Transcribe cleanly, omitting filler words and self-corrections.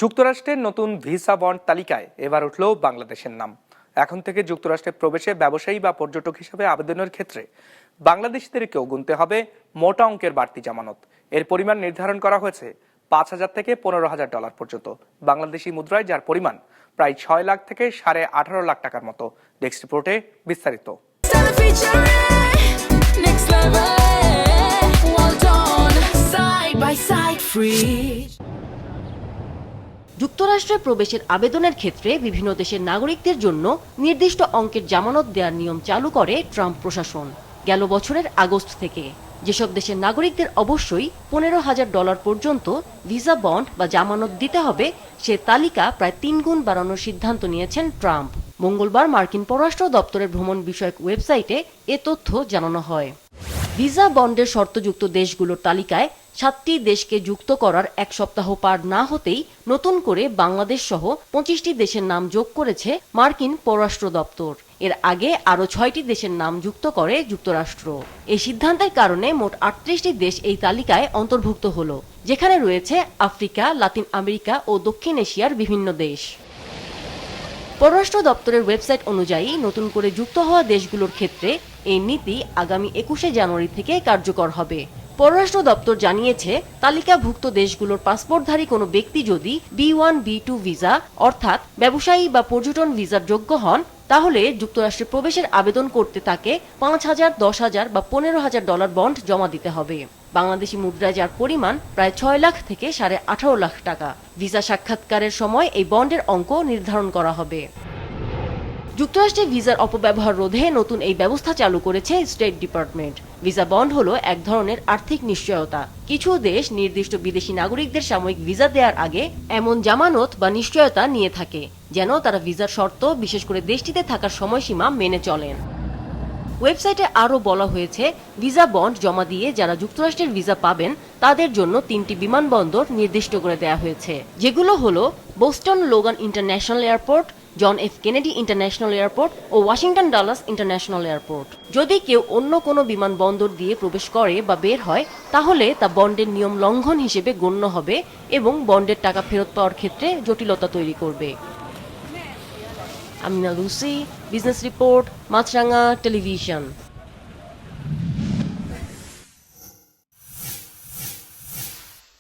যুক্তরাষ্ট্রের নতুন visa bond তালিকায় এবার উঠল বাংলাদেশের নাম। এখন থেকে যুক্তরাষ্ট্রে প্রবেশে ব্যবসায়ী বা পর্যটক হিসেবে আবেদনের ক্ষেত্রে বাংলাদেশিদেরকেও গুনতে হবে মোটা অঙ্কের বাড়তি জামানত। এর পরিমাণ নির্ধারণ করা হয়েছে $5,000 থেকে $15,000 পর্যন্ত বাংলাদেশি মুদ্রায়, যার পরিমাণ প্রায় 6 লাখ থেকে 18.5 লাখ টাকার মতো। ডেস্ক রিপোর্টে বিস্তারিত। যুক্তরাষ্ট্রে প্রবেশের আবেদনের ক্ষেত্রে বিভিন্ন দেশের নাগরিকদের জন্য নির্দিষ্ট অঙ্কের জামানত দেওয়ার নিয়ম চালু করে ট্রাম্প প্রশাসন গেল বছরের আগস্ট থেকে। যেসব দেশের নাগরিকদের অবশ্যই $15,000 পর্যন্ত ভিসা বন্ড বা জামানত দিতে হবে, সে তালিকা প্রায় 3 গুণ বাড়ানোর সিদ্ধান্ত নিয়েছেন ট্রাম্প। মঙ্গলবার মার্কিন পররাষ্ট্র দপ্তরের ভ্রমণ বিষয়ক ওয়েবসাইটে এ তথ্য জানানো হয়। ভিসা বন্ডের শর্তযুক্ত দেশগুলোর তালিকায় 7টি দেশকে যুক্ত করার 1 সপ্তাহ পার না হতেই নতুন করে বাংলাদেশ সহ 25টি দেশের নাম যোগ করেছে মার্কিন পররাষ্ট্র দপ্তর। এর আগে আরও 6টি দেশের নাম যুক্ত করে যুক্তরাষ্ট্র। এই সিদ্ধান্তের কারণে মোট 38টি দেশ এই তালিকায় অন্তর্ভুক্ত হলো, যেখানে রয়েছে আফ্রিকা, লাতিন আমেরিকা ও দক্ষিণ এশিয়ার বিভিন্ন দেশ। পররাষ্ট্র দপ্তরের ওয়েবসাইট অনুযায়ী নতুন করে যুক্ত হওয়া দেশগুলোর ক্ষেত্রে এই নীতি আগামী 21শে জানুয়ারি থেকে কার্যকর হবে। পররাষ্ট্র দপ্তর জানিয়েছে, তালিকাভুক্ত দেশগুলোর পাসপোর্টধারী কোনো ব্যক্তি যদি B1, B2 ভিসা অর্থাৎ ব্যবসায়ী বা পর্যটন ভিসার যোগ্য হন, তাহলে যুক্তরাষ্ট্রে প্রবেশের আবেদন করতে তাকে $5,000, $10,000 বা $15,000 বন্ড জমা দিতে হবে। বাংলাদেশি মুদ্রায় যার পরিমাণ প্রায় 6 লাখ থেকে 18.5 লাখ টাকা। ভিসা সাক্ষাৎকারের সময় এই বন্ডের অঙ্ক নির্ধারণ করা হবে। যুক্তরাষ্ট্রে ভিসার অপব্যবহার রোধে নতুন এই ব্যবস্থা চালু করেছে স্টেট ডিপার্টমেন্ট। ভিসা বন্ড হলো এক ধরনের আর্থিক নিশ্চয়তা। কিছু দেশ নির্দিষ্ট বিদেশি নাগরিকদের সাময়িক ভিসা দেওয়ার আগে এমন জামানত বা নিশ্চয়তা নিয়ে থাকে, যেন তারা ভিসার শর্ত, বিশেষ করে দেশটিতে থাকার সময়সীমা মেনে চলেন। ওয়েবসাইটে আরও বলা হয়েছে, ভিসা বন্ড জমা দিয়ে যারা যুক্তরাষ্ট্রের ভিসা পাবেন তাদের জন্য 3টি বিমানবন্দর নির্দিষ্ট করে দেওয়া হয়েছে, যেগুলো হলো Boston Logan international airport, John F Kennedy international airport ও ওয়াশিংটন ডালাস ইন্টারন্যাশনাল এয়ারপোর্ট। যদি কেউ অন্য কোনো বিমানবন্দর দিয়ে প্রবেশ করে বা বের হয়, তাহলে তা বন্ডের নিয়ম লঙ্ঘন হিসেবে গণ্য হবে এবং বন্ডের টাকা ফেরত পাওয়ার ক্ষেত্রে জটিলতা তৈরি করবে। আমিনা লুসি, বিজনেস রিপোর্ট, মাছরাঙা টেলিভিশন।